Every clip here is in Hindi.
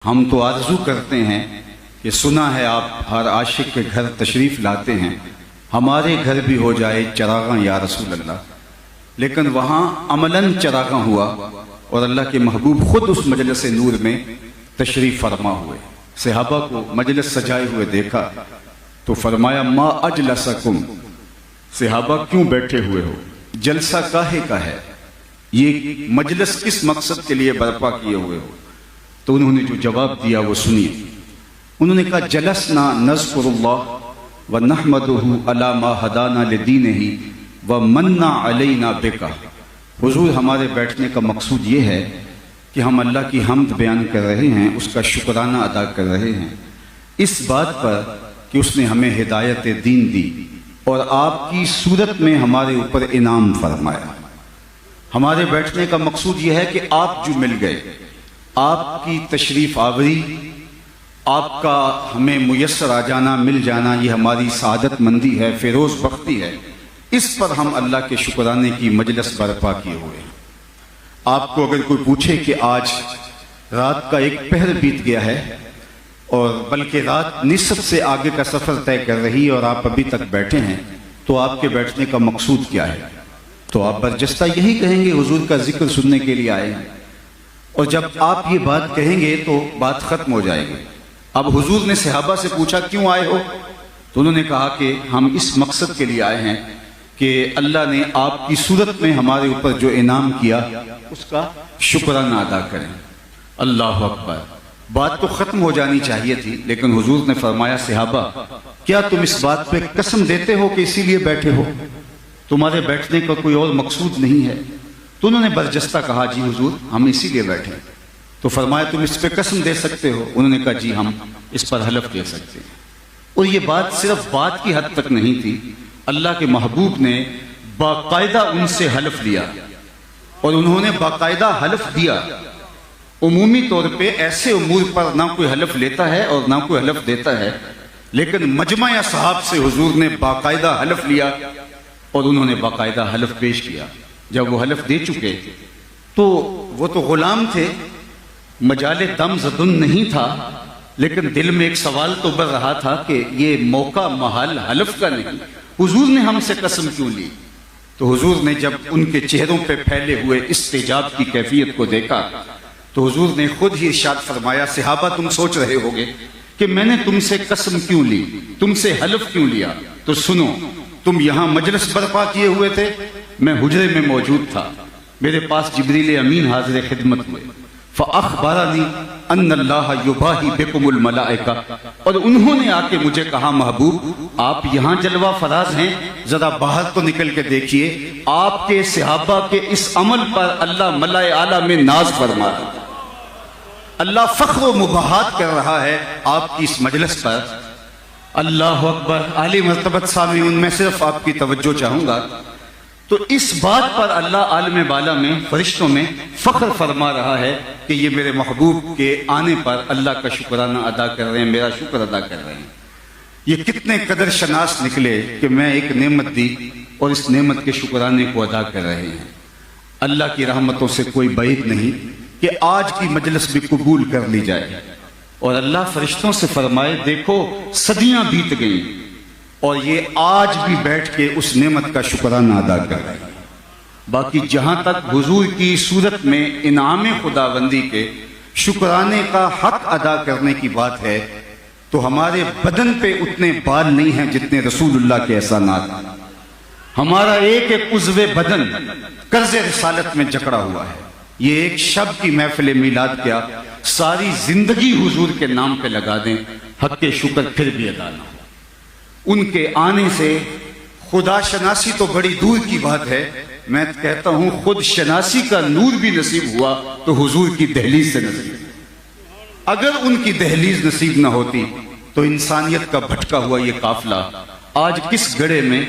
हम तो आरजू करते हैं कि सुना है आप हर आशिक के घर तशरीफ़ लाते हैं, हमारे घर भी हो जाए चरागा या रसूल अल्लाह। लेकिन वहाँ अमलन चरागा हुआ और अल्लाह के महबूब खुद उस मजलिस नूर में तशरीफ़ फरमा हुए। सहाबा को मजलिस सजाए हुए देखा तो फरमाया मा अजलसकुम, सहाबा क्यों बैठे हुए हो, जलसा काहे का है, ये मजलिस किस मकसद के लिए बर्पा किए हुए हो। तो उन्होंने जो जवाब दिया वो सुनिए। उन्होंने कहा जलसना नज़्कुरुल्लाह व नहमदुहु अला मा हदाना लिदीनिही व मन्ना अलैना बिका। हुजूर, हमारे बैठने का मकसूद ये है कि हम अल्लाह की हम्द बयान कर रहे हैं, उसका शुक्राना अदा कर रहे हैं इस बात पर कि उसने हमें हिदायत दीन दी और आपकी सूरत में हमारे ऊपर इनाम फरमाया। हमारे बैठने का मकसूद यह है कि आप जो मिल गए, आपकी तशरीफ आवरी, आपका हमें मुयस्सर आ जाना, मिल जाना, ये हमारी सादत मंदी है, फिरोज बख्ती है। इस पर हम अल्लाह के शुक्राने की मजलिस बर्पा किए हुए हैं। आपको अगर कोई पूछे कि आज रात का एक पहर बीत गया है और बल्कि रात निसफ से आगे का सफर तय कर रही है और आप अभी तक बैठे हैं, तो आपके बैठने का मकसूद क्या है? तो आप बरजस्ता यही कहेंगे हुजूर का जिक्र सुनने के लिए आए हैं। और जब आप ये बात कहेंगे तो बात खत्म हो जाएगी। अब हुजूर ने सहाबा से पूछा क्यों आए हो, तो उन्होंने कहा कि हम इस मकसद के लिए आए हैं कि अल्लाह ने आपकी सूरत में हमारे ऊपर जो इनाम किया उसका शुक्राना अदा करें। अल्लाह अकबर। बात तो खत्म हो जानी चाहिए थी, लेकिन हुजूर ने फरमाया सहाबा क्या तुम इस बात पे कसम देते हो कि इसीलिए बैठे हो, तुम्हारे बैठने का कोई और मकसूद नहीं है? तो उन्होंने बरजस्ता कहा जी हुजूर, हम इसीलिए बैठे। तो फरमाया तुम इस पे कसम दे सकते हो? उन्होंने कहा जी हम इस पर हलफ दे सकते हैं। और ये बात सिर्फ बात की हद तक नहीं थी, अल्लाह के महबूब ने बाकायदा उनसे हलफ लिया और उन्होंने बाकायदा हलफ दिया। उमूमी तौर पे ऐसे उमूर पर ना कोई हलफ लेता है और ना कोई हलफ देता है, लेकिन मजमा या साहब से हुजूर ने बाकायदा हलफ लिया और उन्होंने बाकायदा हलफ पेश किया। जब वो हलफ दे चुके तो वो तो गुलाम थे, मजाले दम जदुन नहीं था, लेकिन दिल में एक सवाल तो बढ़ रहा था कि ये मौका महाल हलफ का नहीं, हुजूर ने हमसे कसम क्यों ली? तो हुजूर ने जब उनके चेहरों पे फैले हुए इस्तेजाब की कैफियत को देखा तो हुजूर ने खुद ही इरशाद फरमाया सहाबा तुम सोच रहे होगे कि मैंने तुमसे कसम क्यों ली, तुमसे हलफ क्यों लिया, तो सुनो, तुम यहां मजलिस बर्पा किए हुए थे, मैं हुजरे में मौजूद था, मेरे पास जिब्रील अमीन हाजिर खिदमत हुए, फ़अख़बरनी अन्नल्लाह युबाही बिकुमुल मलाइका, और उन्होंने आके मुझे कहा महबूब आप यहाँ जलवा फराज हैं, जरा बाहर तो निकल के देखिए, आपके सहाबा के इस अमल पर अल्लाह मलाए आला में नाज फरमा रहा है, अल्लाह फ़ख्र व मुबाहात कर रहा है आपकी इस मजलिस पर। अल्लाह अकबर। आली मर्तबत सामीऊन, मैं सिर्फ आपकी तवज्जो चाहूंगा। तो इस बात पर अल्लाह आलम बाला में फरिश्तों में फख्र फरमा रहा है कि ये मेरे महबूब के आने पर अल्लाह का शुक्राना अदा कर रहे हैं, मेरा शुक्र अदा कर रहे हैं। ये कितने कदर शनास निकले कि मैं एक नेमत दी और इस नेमत के शुक्राने को अदा कर रहे हैं। अल्लाह की रहमतों से कोई बैद नहीं कि आज की मजलिस भी कबूल कर ली जाए और अल्लाह फरिश्तों से फरमाए देखो सदियां बीत गई और ये आज भी बैठ के उस नेमत का शुक्राना अदा कर रहे हैं। बाकी जहां तक हुजूर की सूरत में इनाम खुदाबंदी के शुक्राने का हक अदा करने की बात है, तो हमारे बदन पे उतने बाल नहीं हैं जितने रसूलुल्लाह के एहसानात। हमारा एक एक उज़्वे बदन कर्ज़े रिसालत में जकड़ा हुआ है। ये एक शब की महफिल मीलाद क्या सारी जिंदगी हुजूर के नाम पे लगा दें, हक के शुक्र फिर भी अदा ना हो। उनके आने से खुदा शनासी तो बड़ी दूर की बात है, मैं कहता हूं खुद शनासी का नूर भी नसीब हुआ तो हुजूर की दहलीज से नसीब। अगर उनकी दहलीज नसीब ना होती तो इंसानियत का भटका हुआ ये काफिला आज किस गड़े में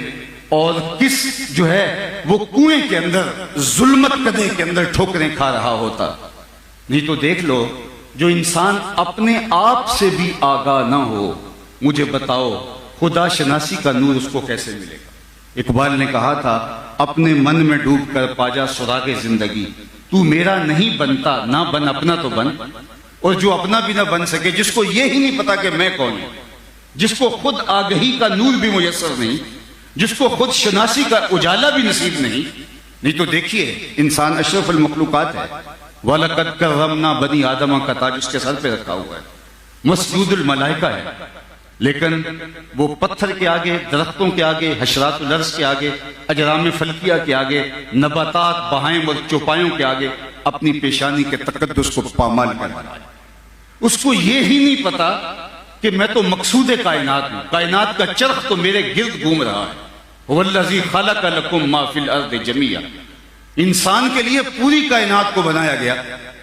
और किस जो है वो कुएं के अंदर जुल्मत कदे के अंदर ठोकरें खा रहा होता। नहीं तो देख लो, जो इंसान अपने आप से भी आगाह ना हो, मुझे बताओ खुदा शनासी का नूर उसको कैसे मिलेगा? इकबाल ने कहा था अपने मन में डूब कर पाजा सुरागे जिंदगी, तू मेरा नहीं बनता ना बन अपना तो बन। और जो अपना भी ना बन सके, जिसको ये ही नहीं पता कि मैं कौन हूं, जिसको खुद आगही का नूर भी मुयस्सर नहीं, जिसको खुद शनासी का उजाला भी नसीब नहीं तो देखिए, इंसान अशरफुल मखलूकात है। वलक़द कररमना बनी आदम का ताज उसके सर पे रखा हुआ है, मसजूदुल मलाइका है, लेकिन वो पत्थर के आगे, दरख्तों के आगे, हशरातुल अर्ज़ के आगे, अजराम फल्किया के आगे, नबातात, बहाइम और चौपायों के आगे अपनी पेशानी के तकद्दुस को पामाल कर रहा है। उसको ये ही नहीं पता कि मैं तो मकसूद कायनात हूं, कायनात का चरख तो मेरे गिर्द घूम रहा है। वल्लज़ी खलक़ लकुम मा फिल अर्ज़ि जमीआ, इंसान के लिए पूरी कायनात को बनाया गया,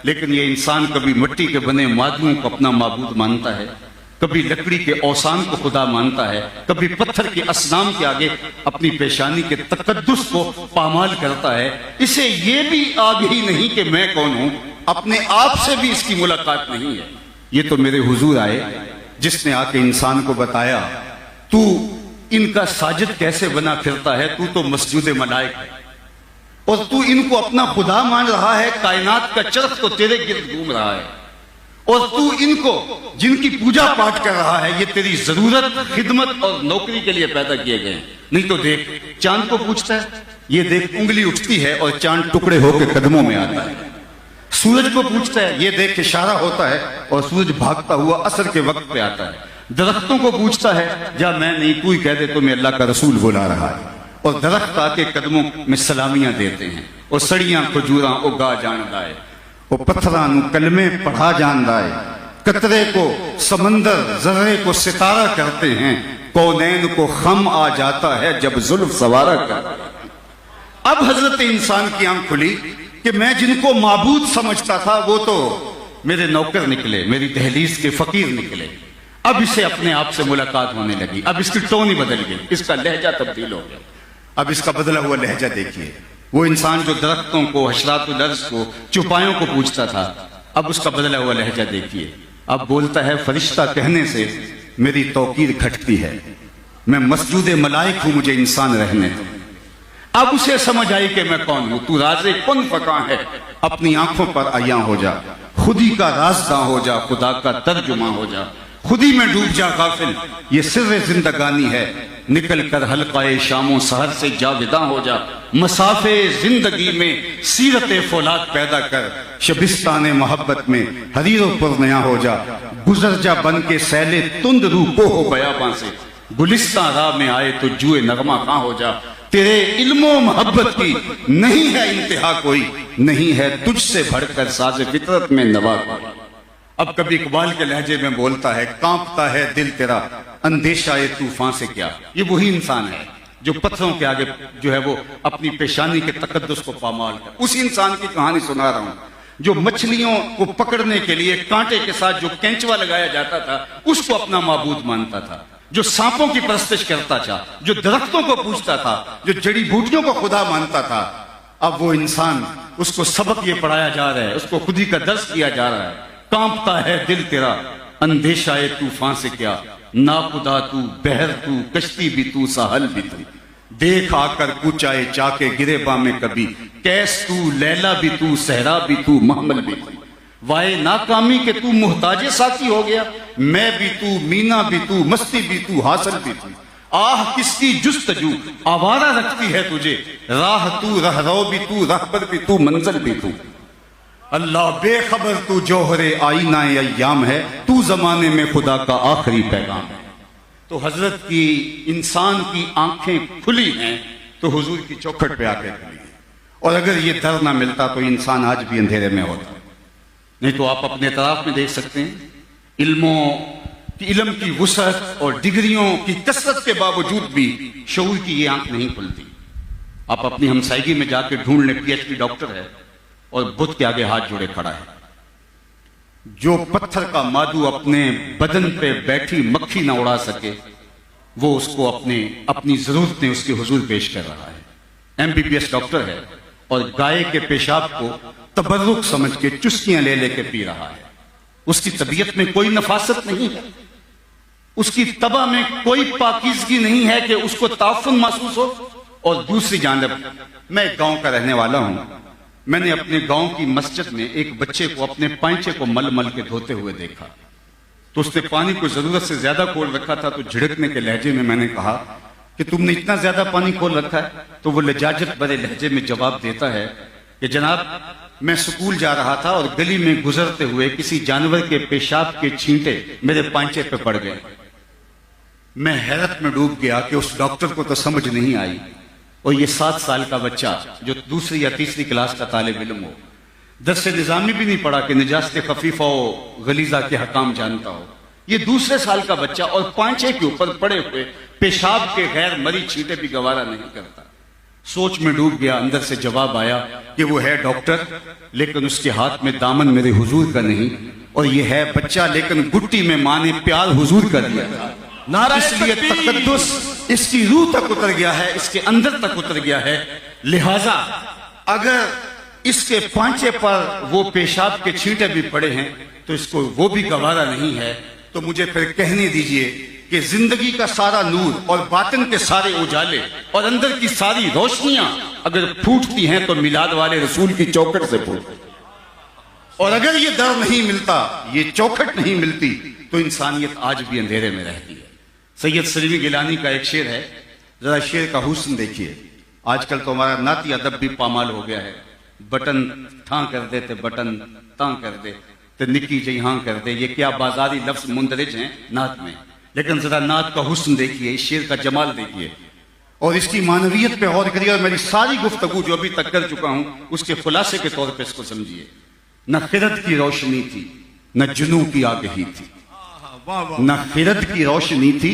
लेकिन ये इंसान कभी मिट्टी के बने मादुओं को अपना माबूद मानता है, कभी लकड़ी के औसान को खुदा मानता है, कभी पत्थर के असनाम के आगे अपनी पेशानी के तकद्दुस को पामाल करता है। इसे ये भी आगही नहीं कि मैं कौन हूं, अपने आप से भी इसकी मुलाकात नहीं है। ये तो मेरे हुजूर आए जिसने आके इंसान को बताया, तू इनका साजिद कैसे बना फिरता है, तू तो मस्जिद मलाइक है और तू इनको अपना खुदा मान रहा है, कायनात का चरख तो तेरे गिर्द घूम रहा है, और तू इनको जिनकी पूजा पाठ कर रहा है, ये तेरी जरूरत, खिदमत और नौकरी के लिए पैदा किए गए। नहीं तो देख, चांद को पूछता है, ये देख उंगली उठती है और चांद टुकड़े होकर कदमों में आता है। सूरज को पूछता है, ये देख इशारा होता है और सूरज भागता हुआ असर के वक्त पे आता है। दरख्तों को पूछता है, जा मैं नहीं, तू ही कह दे तो मैं अल्लाह का रसूल बुला रहा है, और दरख्त आके कदमों में सलामियां देते हैं, और सड़ियां खजूरा उगा जान दाए, वो पत्थरां नू कलमे पढ़ा जान दाए, कतरे को समंदर, जर्रे को सितारा करते हैं, कौनैन को खम आ जाता है जब जुल्फ सवारा कर। अब हजरत इंसान की आंख खुली कि मैं जिनको माबूद समझता था वो तो मेरे नौकर निकले, मेरी दहलीज के फकीर निकले। अब इसे अपने आप से मुलाकात होने लगी, अब इसकी टोन ही बदल गई, इसका लहजा तब्दील हो गया। अब इसका बदला हुआ लहजा देखिए, वो इंसान जो दरख्तों को, हशरातुल अर्ज़ को, चौपायों को पूछता था, अब उसका बदला हुआ लहजा देखिए। अब बोलता है, फरिश्ता कहने से मेरी तौकीर घटती है, मैं मस्जूद मलाइक हूं, मुझे इंसान रहने दो। अब उसे समझ आई कि मैं कौन हूं। तू राज़े कुन फका है, अपनी आंखों पर अयां हो जा, खुदी का राज़दां हो जा, खुदा का तर्जुमा हो जा, खुदी में डूब जा गाफिल, ये सिर्र जिंदगानी है, निकल कर हल्काए शामों सहर से जाविदा हो जा, मसाफे जिंदगी में सीरत फौलाद पैदा कर, शबिस्तान मोहब्बत में हरीरो पुरनया हो जा, गुजर जा बन के सैले तुंद रू को हो बयाबां से, गुलिस्तां राह में आए तो जुए नगमा कहां हो जा, तेरे इल्मो मोहब्बत की नहीं है इंतहा कोई, नहीं है तुझसे बढ़कर साज़े फितरत में नवा कोई। अब कभी इकबाल के लहजे में बोलता है, कांपता है दिल तेरा अंदेशा ए तूफान से क्या। ये वही इंसान है जो पत्थरों के आगे जो है वो अपनी पेशानी के तकद्दुस को पामाल कर। उस इंसान की कहानी सुना रहा हूं जो मछलियों को पकड़ने के लिए कांटे के साथ जो कैंचवा लगाया जाता था उसको अपना माबूद मानता था, जो सांपों की परस्तिश करता था, जो दरख्तों को पूछता था, जो जड़ी बूटियों को खुदा मानता था। अब वो इंसान, उसको सबक ये पढ़ाया जा रहा है, उसको खुदी का दर्स दिया जा रहा है। कांपता है दिल तेरा अंदेशा ए तूफान से क्या, नाखुदा तू, बहर तू, कश्ती भी तू, साहल भी तू, देख आकर कुचाए चाके गिरेबा में कभी, कैस तू, लैला भी तू, सहरा भी तू, महमल भी तू, वाए नाकामी के तू मुहताजे साकी हो गया, मैं भी तू, मीना भी तू, मस्ती भी तू, हासिल भी तू, आह किसकी जुस्तजू आवारा रखती है तुझे, राह तू, रहरो भी तू, रहबर भी तू, मंजिल भी तू, अल्लाह बेखबर तू जौहरे आईना अय्याम है, तू जमाने में खुदा का आखिरी पैगाम है। तो हजरत की इंसान की आंखें खुली हैं तो हुजूर की चौखट पे आके खुली है, और अगर ये डर ना मिलता तो इंसान आज भी अंधेरे में होता। नहीं तो आप अपने तराफ में देख सकते हैं, इल्म की वुसअत और डिग्रियों की कसरत के बावजूद भी शऊर की ये आंख नहीं खुलती। आप अपनी हमसायगी में जाकर ढूंढ लें, पीएचडी डॉक्टर है और बुत के आगे हाथ जोड़े खड़ा है। जो पत्थर का मादू अपने बदन पे बैठी मक्खी ना उड़ा सके, वो उसको अपनी जरूरतें उसके हुजूर पेश कर रहा है। एमबीबीएस डॉक्टर है और गाय के पेशाब को तबर्रुक समझ के चुस्कियां ले लेके पी रहा है। उसकी तबीयत में कोई नफासत नहीं है, उसकी तबा में कोई पाकीज़गी नहीं है कि उसको ताफुन महसूस हो। और दूसरी जानब मैं गांव का रहने वाला हूं, मैंने अपने गांव की मस्जिद में एक बच्चे को अपने पांचे को मल मल के धोते हुए देखा। तो उसने पानी को जरूरत से ज्यादा खोल रखा था। तो झिड़कने के लहजे में मैंने कहा कि तुमने इतना ज्यादा पानी खोल रखा है? तो वो लजाजत भरे लहजे में जवाब देता है कि जनाब, मैं स्कूल जा रहा था और गली में गुजरते हुए किसी जानवर के पेशाब के छींटे मेरे पांचे पे पड़ गए। मैं हैरत में डूब गया कि उस डॉक्टर को तो समझ नहीं आई, और ये 7 साल का बच्चा जो दूसरी या तीसरी क्लास का तालिब इल्म हो, दर्स निजामी भी नहीं पढ़ा कि निजास्त खफीफा हो, गलीजा के हकाम जानता हो, ये दूसरे साल का बच्चा और पांचे के ऊपर पड़े हुए पेशाब के गैर मरी छींटे भी गवारा नहीं करता। सोच में डूब गया। अंदर से जवाब आया कि वो है डॉक्टर, लेकिन उसके हाथ में दामन मेरे हुजूर का नहीं, और ये है बच्चा, लेकिन गुट्टी में मां ने प्यार हुजूर का दिया था। इसलिए तकद्दुस इसकी रूह तक उतर गया है, इसके अंदर तक उतर गया है। लिहाजा अगर इसके पांचे पर वो पेशाब के छींटे भी पड़े हैं तो इसको वो भी गवारा नहीं है। तो मुझे फिर कहने दीजिए कि जिंदगी का सारा नूर और बातिन के सारे उजाले और अंदर की सारी रोशनियां अगर फूटती हैं तो मिलाद वाले रसूल की चौखट से फूटती, और अगर ये दर नहीं मिलता, ये चौखट नहीं मिलती, तो इंसानियत आज भी अंधेरे में रहती है। सैयद सलीमी गिलानी का एक शेर है, जरा शेर का हुस्न देखिए। आजकल तो हमारा नाती अदब भी पामाल हो गया है। बटन थां कर दे ते बटन तां कर दे ते निकी जी हां कर दे, ये क्या बाजारी लफ्ज मुंदरिज हैं नात में। लेकिन जरा नात का हुस्न देखिए, इस शेर का जमाल देखिए और इसकी मानवियत पे गौर करिए, और मेरी सारी गुफ्तगू जो अभी तक कर चुका हूं उसके खुलासे के तौर पे इसको समझिए। न खिरत की रोशनी थी, न जुनू की आगही थी, न खिरत की रोशनी थी,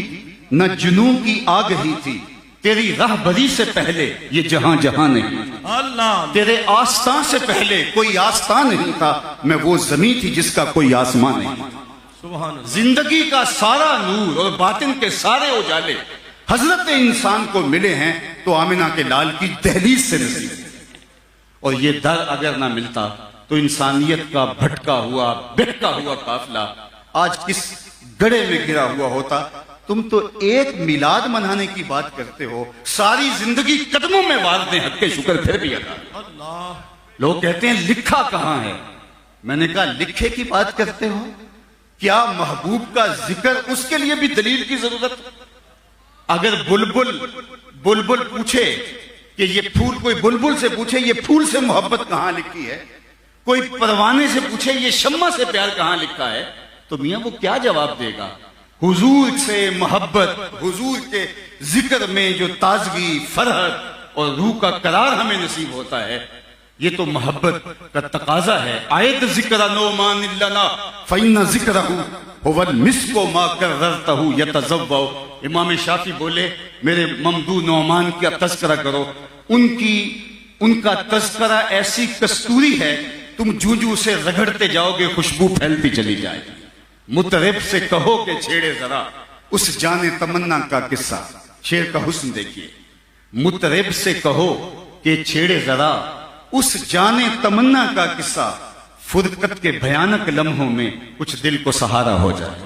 न जुनू की आगही थी। तेरी राहबरी से पहले ये जहां जहां नहीं, अल्लाह तेरे आस्तां से पहले कोई आस्तां नहीं था। मैं वो जमीन थी जिसका कोई आसमान नहीं। जिंदगी का सारा नूर और बातिन के सारे उजाले हजरत इंसान को मिले हैं तो आमिना के लाल की दहलीज से नसीब। और ये दर अगर ना मिलता तो इंसानियत का भटका हुआ बहका हुआ काफिला आज किस गड़े में गिरा हुआ होता। तुम तो एक मिलाद मनाने की बात करते हो, सारी जिंदगी कदमों में वार दें हक के शुक्र फिर भी अदा। लोग कहते हैं लिखा कहां है? मैंने कहा लिखे की बात करते हो क्या? महबूब का जिक्र, उसके लिए भी दलील की जरूरत। अगर बुलबुल पूछे कि ये फूल, कोई बुलबुल से पूछे ये फूल से मोहब्बत कहां लिखी है, कोई परवाने से पूछे ये शम्मा से प्यार कहां लिखा है, तो मियां वो क्या जवाब देगा? हुजूर से मोहब्बत, हुजूर के जिक्र में जो ताजगी, फरहत और रूह का करार हमें नसीब होता है, ये तो मोहब्बत का तकाजा है। आयत जिक्र नोमान इल्लना फइन्ना जिक्रहु हुवल मिस्को मा कररतहु यतज़व्वउ। इमाम शाफी बोले मेरे ममदू नोमान का तस्करा करो, उनका तस्करा ऐसी कस्तूरी है तुम जूं जूं से रगड़ते जाओगे खुशबू फैलती चली जाएगी। मुतरिब से कहो कि छेड़े जरा उस जाने तमन्ना का किस्सा। शेर का हुस्न देखिए। मुतरिब से कहो कि छेड़े जरा उस जाने तमन्ना का किस्सा, फुरकत के भयानक लम्हों में कुछ दिल को सहारा हो जाए।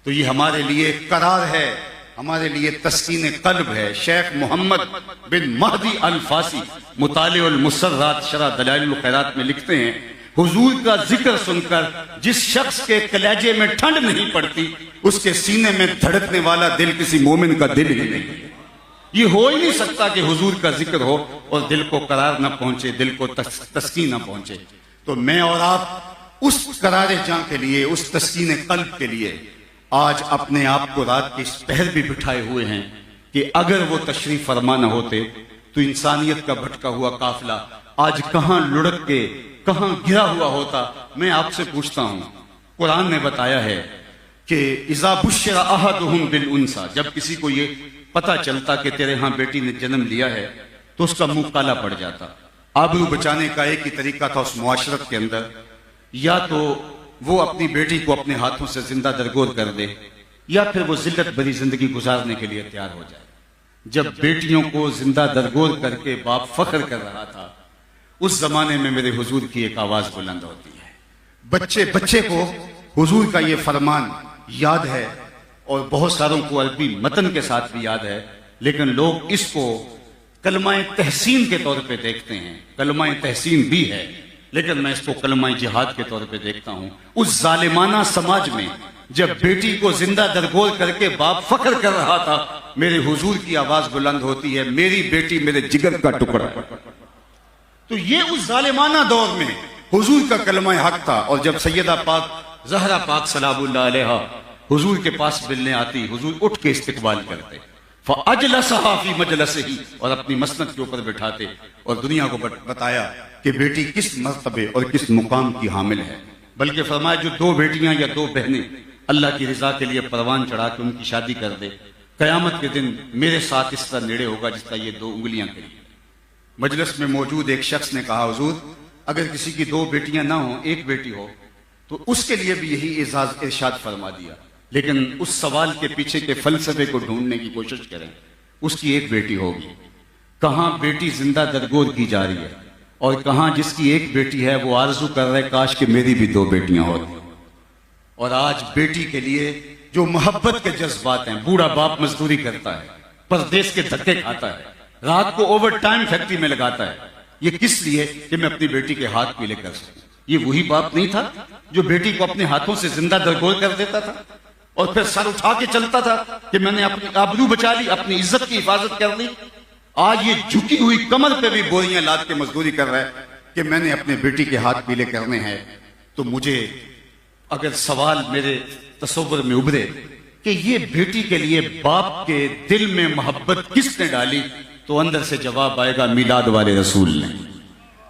तो ये हमारे लिए करार है, हमारे लिए तस्कीन कल्ब है। शेख मोहम्मद बिन महदी अल फासी मुतालिउल मुसर्रात शरह दलाइलुल खैरात में लिखते हैं, हुजूर का जिक्र सुनकर जिस शख्स के कलेजे में ठंड नहीं पड़ती उसके सीने में धड़कने वाला दिल किसी मोमिन का दिल ही नहीं। ये हो ही नहीं सकता कि हुजूर का जिक्र हो और दिल को करार ना पहुंचे, दिल को तस्कीन ना पहुंचे। तो मैं और आप उस करारे जां के लिए, उस तस्कीन कल्ब के लिए आज अपने आप को रात के इस पहर भी बिठाए हुए हैं कि अगर वो तशरीफ फरमा न होते तो इंसानियत का भटका हुआ काफिला आज कहां लुढ़क के कहां गिरा हुआ होता। मैं आपसे पूछता हूं, कुरान ने बताया है कि इज़ा बुश्शिरा अहदुहुम बिल उन्सा, जब किसी को ये पता चलता कि तेरे यहां बेटी ने जन्म लिया है तो उसका मुंह काला पड़ जाता। आबरू बचाने का एक ही तरीका था उस मुआशरत के अंदर, या तो वो अपनी बेटी को अपने हाथों से जिंदा दरगोर कर दे या फिर वो जिल्लत भरी जिंदगी गुजारने के लिए तैयार हो जाए। जब बेटियों को जिंदा दरगोर करके बाप फख्र कर रहा था, उस जमाने में मेरे हुजूर की एक आवाज बुलंद होती है। बच्चे बच्चे को हुजूर का ये फरमान याद है और बहुत सारों को अरबी मतन के साथ भी याद है, लेकिन लोग इसको कलमाए तहसीन के तौर पे देखते हैं। कलमाए तहसीन भी है, लेकिन मैं इसको कलमाए जिहाद के तौर पे देखता हूं। उस जालिमाना समाज में जब बेटी को जिंदा दरगोर करके बाप फख्र कर रहा था, मेरे हुजूर की आवाज बुलंद होती है, मेरी बेटी मेरे जिगर का टुकड़ा। तो ये उस जालिमाना दौर में हुजूर का कलमा हक था। और जब सैयदा पाक ज़हरा पाक सलामुल्लाह अलैहा हुजूर के पास मिलने आती, हुजूर उठ के इस्तकबाल करते, फअजलसहा फी मजलसिही, और अपनी मसनद के ऊपर बिठाते और दुनिया को बताया कि बेटी किस मर्तबे और किस मुकाम की हामिल है। बल्कि फरमाया जो दो बेटियां या दो बहनें अल्लाह की रिजा के लिए परवान चढ़ा के उनकी शादी कर दे, कयामत के दिन मेरे साथ इस तरह नेड़े होगा जिस तरह ये दो उंगलियां करी। मजलिस में मौजूद एक शख्स ने कहा, हुजूर अगर किसी की दो बेटियां ना हो, एक बेटी हो, तो उसके लिए भी यही एजाज इरशाद फरमा दिया। लेकिन उस सवाल के पीछे के फलसफे को ढूंढने की कोशिश करें। उसकी एक बेटी होगी, कहां बेटी जिंदा दरगोर की जा रही है, और कहां जिसकी एक बेटी है वो आरजू कर रहे काश कि मेरी भी दो बेटियां होती। और आज बेटी के लिए जो मोहब्बत के जज्बात हैं, बूढ़ा बाप मजदूरी करता है, परदेश के धक्के खाता है, रात को ओवर टाइम फैक्ट्री में लगाता है, ये किस लिए कि मैं अपनी बेटी के हाथ पीले कर सकूं। ये वही बाप नहीं था जो बेटी को अपने हाथों से जिंदा दरगोर कर देता था और फिर सर उठा के चलता था कि मैंने अपनी आबरू बचा ली, अपनी इज्जत की हिफाजत कर ली। आज ये झुकी हुई कमर पे भी बोरियां लाद के मजदूरी कर रहा है कि मैंने अपने बेटी के हाथ पीले करने हैं। तो मुझे अगर सवाल मेरे तसव्वुर में उभरे कि ये बेटी के लिए बाप के दिल में मोहब्बत किसने डाली, तो अंदर से जवाब आएगा मिलाद वाले रसूल ने।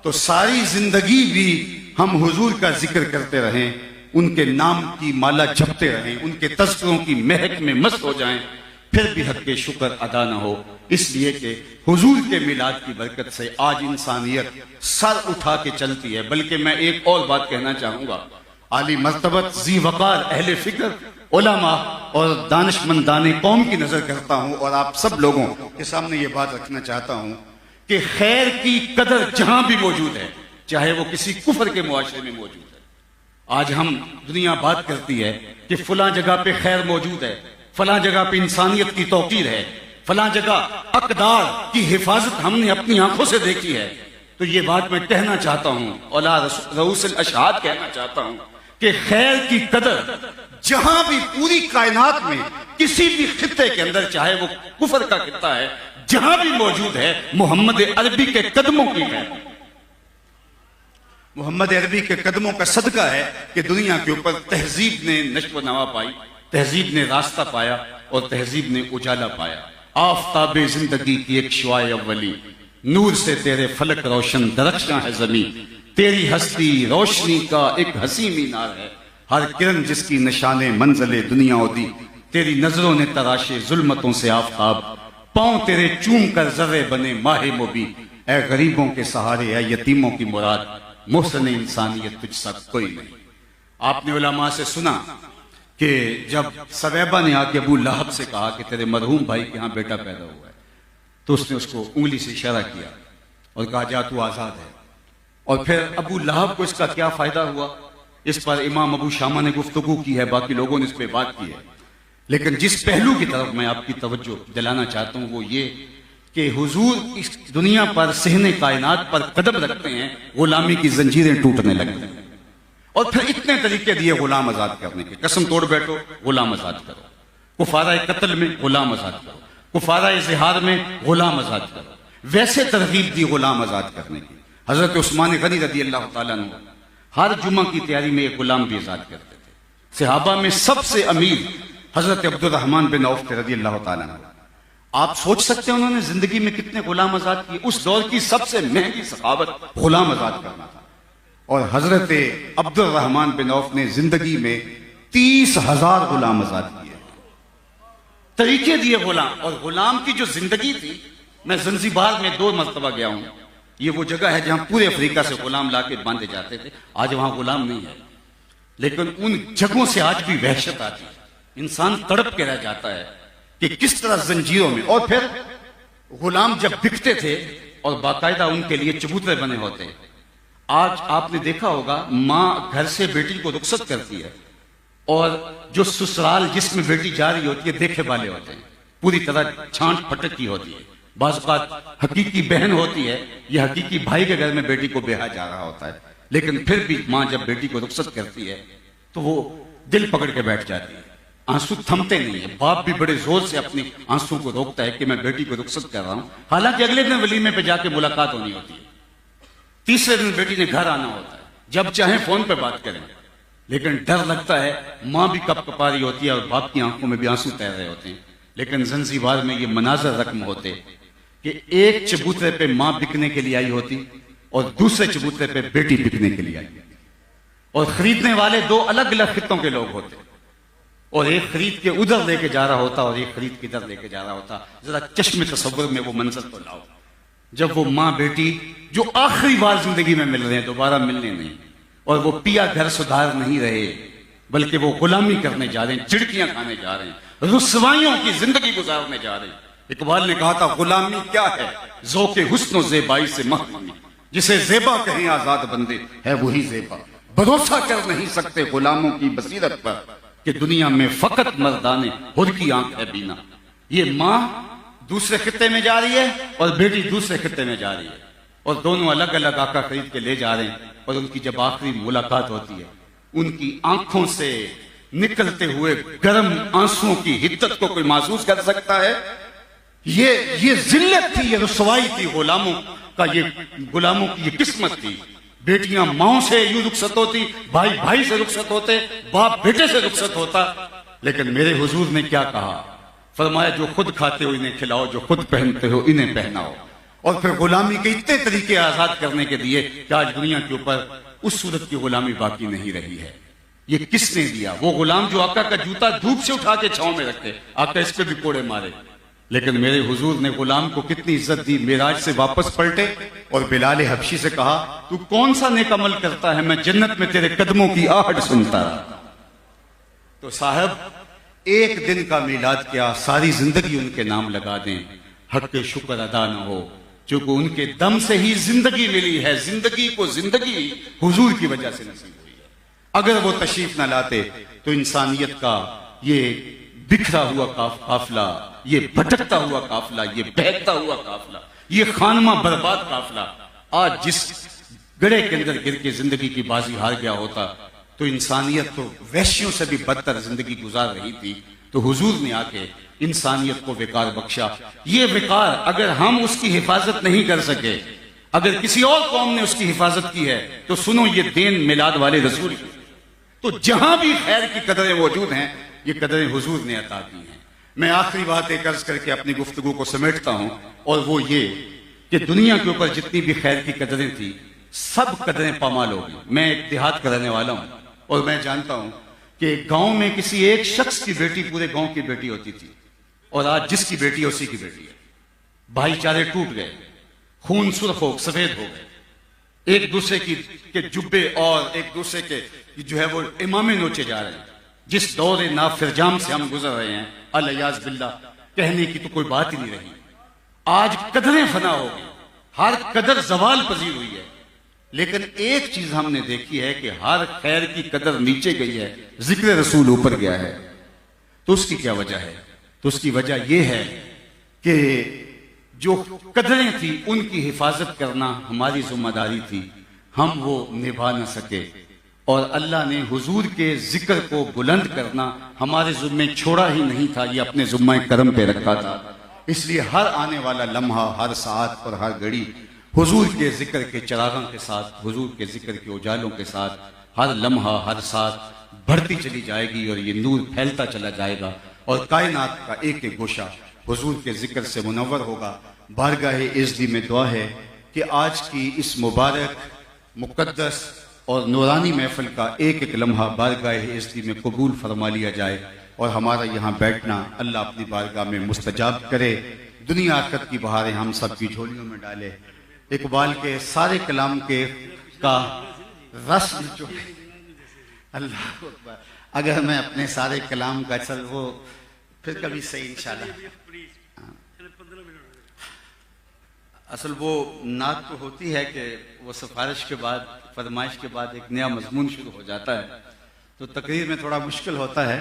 तो सारी जिंदगी भी हम हुजूर का जिक्र करते रहें, उनके नाम की माला जपते रहें, उनके तज़किरों की महक में मस्त हो जाएं, फिर भी हक के शुक्र अदा ना हो। इसलिए कि हुजूर के मिलाद की बरकत से आज इंसानियत सर उठा के चलती है। बल्कि मैं एक और बात कहना चाहूंगा, आली मर्तबत जी वकार अहले फिक्र उलमा और दानिशमंदाने कौम की नजर करता हूं और आप सब लोगों के सामने ये बात रखना चाहता हूं कि खैर की कदर जहां भी मौजूद है, चाहे वो किसी कुफर के मुआशरे में मौजूद है। आज हम दुनिया बात करती है कि फलां जगह पे खैर मौजूद है, फलां जगह पे इंसानियत की तौकीर है, फलां जगह अकदार की हिफाजत हमने अपनी आंखों से देखी है। तो ये बात मैं कहना चाहता हूं, औला रऊसुल अशहाद कहना चाहता हूं कि खैर की कदर जहां भी पूरी कायनात में किसी भी खित्ते के अंदर, चाहे वो कुफर का खित्ता है, जहां भी मौजूद है, मोहम्मद अरबी के कदमों की है। मोहम्मद अरबी के कदमों का सदका है कि दुनिया के ऊपर तहजीब ने नश्व नवा पाई, तहजीब ने रास्ता पाया और तहजीब ने उजाला पाया। आफताब जिंदगी की एक शुआए अव्वली, नूर से तेरे फलक रोशन दरख्शां है जमी, तेरी हस्ती रोशनी का एक हसी मीनार है, हर किरण जिसकी निशाने मंजिले दुनिया होती, तेरी नजरों ने तराशे जुल्मतों से आफताब, पांव तेरे चूम कर जर्रे बने माहे मुबी, ए गरीबों के सहारे ए यतीमों की मुराद, मोहसिन इंसानियत तुझसा कोई नहीं। आपने उलमा से सुना कि जब सवैबा ने आके अबू लहब से कहा कि तेरे मरहूम भाई के यहाँ बेटा पैदा हुआ है, तो उसने उसको उंगली से इशारा किया और कहा जा तू आजाद है। और फिर अबू लहब को इसका क्या फायदा हुआ, इस पर इमाम अबू शामा ने गुफ्तगू की है, बाकी लोगों ने इस पर बात की है। लेकिन जिस पहलू की तरफ मैं आपकी तवज्जो दिलाना चाहता हूं वो ये कि हुजूर इस दुनिया पर सहने कायनात पर कदम रखते हैं, गुलामी की जंजीरें टूटने लगती हैं। और फिर इतने तरीके दिए गुलाम आजाद करने के, कसम तोड़ बैठो गुलाम आजाद करो, कुफारा कत्ल में गुलाम आजाद करो, कुफारा जिहार में गुलाम आजाद करो, वैसे तरगीब दी गुलाम आजाद करने की। हजरत उस्मान गनी रदी अल्लाह तआला अन्हु हर जुमा की तैयारी में एक गुलाम भी आजाद करते थे। सहाबा में सबसे अमीर हजरत अब्दुर्रहमान बिन औफ रदी अल्लाह तआला अन्हु। आप सोच सकते हैं उन्होंने जिंदगी में कितने गुलाम आजाद किए। उस दौर की सबसे महंगी सखावत गुलाम आजाद करना था। और हजरत अब्दुर्रहमान बिन औफ ने जिंदगी में 30,000 गुलाम आजाद किए, तरीके दिए गुलाम। और गुलाम की जो जिंदगी थी, मैं जंजीबार में 2 मरतबा गया हूं। ये वो जगह है जहां पूरे अफ्रीका से गुलाम लाके बांधे जाते थे। आज वहां गुलाम नहीं है, लेकिन उन जगहों से आज भी वहशत आती है। इंसान तड़प के रह जाता है कि किस तरह जंजीरों में। और फिर गुलाम जब बिकते थे और बाकायदा उनके लिए चबूतरे बने होते। आज आपने देखा होगा माँ घर से बेटी को रुखसत करती है और जो ससुराल जिसमें बेटी जा रही होती है देखे वाले होते हैं, पूरी तरह छांट फटक की होती है। बाज़ औक़ात हकीकी बहन होती है, ये हकीकी भाई के घर में बेटी को ब्याहा जा रहा होता है, लेकिन फिर भी माँ जब बेटी को रुखसत करती है तो वो दिल पकड़ के बैठ जाती है, आंसू थमते नहीं है। बाप भी बड़े जोर से अपनी आंसू को रोकता है कि मैं बेटी को रुखसत कर रहा हूं, हालांकि अगले दिन वलीमे पे जाके मुलाकात होनी होती है, तीसरे दिन बेटी ने घर आना होता है, जब चाहे फोन पे बात करें, लेकिन डर लगता है, माँ भी कपकपा रही होती है और बाप की आंखों में भी आंसू तैर रहे होते हैं। लेकिन ज़ंज़ीबार में ये मनाजर रकम होते कि एक चबूतरे पे माँ बिकने के लिए आई होती और दूसरे चबूतरे पे बेटी बिकने के लिए आई होती, और खरीदने वाले दो अलग अलग खित्तों के लोग होते, और एक खरीद के उधर लेके जा रहा होता और एक खरीद के इधर लेके जा रहा होता। जरा चश्मे तसव्वुर में वो मंजर तो लाओ, जब वो माँ बेटी जो आखिरी बार जिंदगी में मिल रहे हैं, दोबारा मिलने नहीं, और वो पिया घर सुधार नहीं रहे, बल्कि वो गुलामी करने जा रहे हैं, चिड़कियां खाने जा रहे हैं, रुसवाइयों की जिंदगी गुजारने जा रहे हैं। इकबाल ने कहा था, गुलामी क्या है ज़ौक़े हुस्न ज़ेबाई से महरूमी, जिसे ज़ेबा कहें आजाद बंदे है वही ज़ेबा। भरोसा कर नहीं सकते गुलामों की बसीरत पर कि दुनिया में फकत मर्दाने खुद की आंख है बीना। ये माँ दूसरे खित्ते में जा रही है और बेटी दूसरे खित्ते में जा रही है, और दोनों अलग अलग आका खरीद के ले जा रहे हैं, और उनकी जब आखिरी मुलाकात होती है, उनकी आंखों से निकलते हुए गर्म आंसुओं की हिद्दत को कोई महसूस कर सकता है? ये जिल्लत थी, ये रुसवाई थी गुलामों का, ये गुलामों की ये किस्मत थी। बेटियां माओ से यूं रुखसत होती, भाई भाई से रुखसत होते, बाप बेटे से रुखसत होता, लेकिन मेरे हुजूर ने क्या कहा? फरमाया, जो खुद खाते हो इन्हें खिलाओ, जो खुद पहनते हो इन्हें पहनाओ। और फिर गुलामी के इतने तरीके आजाद करने के दिए कि आज दुनिया के ऊपर उस सूरत की गुलामी बाकी नहीं रही है। ये किसने दिया? वो गुलाम जो आका का जूता धूप से उठा के छांव में रखते, आका इस पे भी कोड़े मारे, लेकिन मेरे हुजूर ने गुलाम को कितनी इज्जत दी। मेराज से वापस पलटे और बिलाल हबशी से कहा, तू कौन सा नेक अमल करता है, मैं जन्नत में तेरे कदमों की आहट सुनता रहा। तो साहब, एक दिन का मीलाद क्या, सारी जिंदगी उनके नाम लगा दें, हक के शुक्र अदा न हो, क्योंकि उनके दम से ही जिंदगी मिली है। जिंदगी को जिंदगी हुजूर की वजह से नसीब हुई है। अगर वो तशरीफ न लाते तो इंसानियत का ये बिखरा हुआ काफिला, ये भटकता हुआ काफिला, ये बहकता हुआ काफिला, ये खानमा बर्बाद काफिला आज जिस गड़े के अंदर गिर के जिंदगी की बाजी हार गया होता, तो इंसानियत तो वैश्यों से भी बदतर जिंदगी गुजार रही थी। तो हुजूर ने आके इंसानियत को विकार बख्शा। ये विकार अगर हम उसकी हिफाजत नहीं कर सके, अगर किसी और कौम ने उसकी हिफाजत की है, तो सुनो ये देन मिलाद वाले रसूल की। तो जहां भी खैर की कदरें मौजूद हैं, ये कदरें हुजूर ने अता की हैं। मैं आखिरी बात एक अर्ज करके अपनी गुफ्तगू को समेटता हूं, और वो ये कि दुनिया के ऊपर जितनी भी खैर की कदरें थी, सब कदरें पामाल हो गई। मैं एक देहात का रहने वाला हूं, और मैं जानता हूं कि गांव में किसी एक शख्स की बेटी पूरे गांव की बेटी होती थी, और आज जिसकी बेटी है उसी की बेटी है। भाईचारे टूट गए, खून सुर्ख हो सफेद हो गए, एक दूसरे के जुब्बे और एक दूसरे के जो है वो इमामे नोचे जा रहे हैं। जिस दौर नाफिरजाम से हम गुजर रहे हैं, अलियाज़ बिल्लाह, कहने की तो कोई बात ही नहीं रही। आज कदरें फना हो गई, हर कदर जवाल पजीर हुई है। लेकिन एक चीज हमने देखी है कि हर खैर की कदर नीचे गई है, जिक्र रसूल ऊपर गया है। तो उसकी क्या वजह है? तो उसकी वजह यह है कि जो कदरें थी उनकी हिफाजत करना हमारी जिम्मेदारी थी, हम वो निभा न सके, और अल्लाह ने हुजूर के जिक्र को बुलंद करना हमारे जुम्मे छोड़ा ही नहीं था, ये अपने जुम्मे करम पे रखा था। इसलिए हर आने वाला लम्हा, हर साथ और हर घड़ी हुजूर के जिक्र के चिरागों के साथ, हुजूर के जिक्र के उजालों के साथ, हर लम्हा हर साथ बढ़ती चली जाएगी, और ये नूर फैलता चला जाएगा, और कायनात का एक एक गोशा हुजूर के जिक्र से मुनव्वर होगा। बारगाह इज़्ज़ी में दुआ है कि आज की इस मुबारक, मुक़द्दस और नूरानी महफिल का एक एक लम्हा बारगाह इज़्ज़ी में कबूल फरमा लिया जाए, और हमारा यहाँ बैठना अल्लाह अपनी बारगाह में मुस्तजाब करे। दुनिया आखिरत की बहारें हम सब की झोलियों में डाले। इकबाल के सारे कलाम के का रस जो है, अल्लाह अकबर, अगर मैं अपने सारे कलाम का चल वो फिर कभी सही इंशाल्लाह। असल वो नात तो होती है कि वो सिफारिश के बाद, फरमाइश के बाद एक नया मजमून शुरू हो जाता है, तो तकरीर में थोड़ा मुश्किल होता है।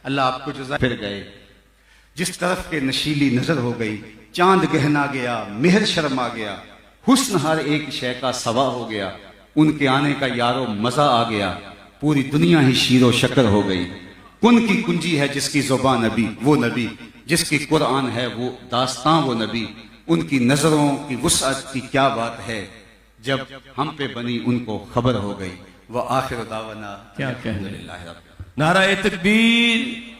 अल्लाह आपको जज़ा। फिर गए जिस तरफ के नशीली नजर हो गई, चांद गहना गया, मेहर शर्मा गया, हुस्न हर एक शय का सवा हो गया, उनके आने का यारो मजा आ गया, पूरी दुनिया ही शीरो शक्कर हो गई। कुन की कुंजी है जिसकी जुबान नबी, वो नबी जिसकी कुरान है वो दास्तां, वो नबी उनकी नजरों की वुसअत की क्या बात है, जब हम पे बनी उनको खबर हो गई। वह आखिर दावना क्या कहने। नारा तकबीर।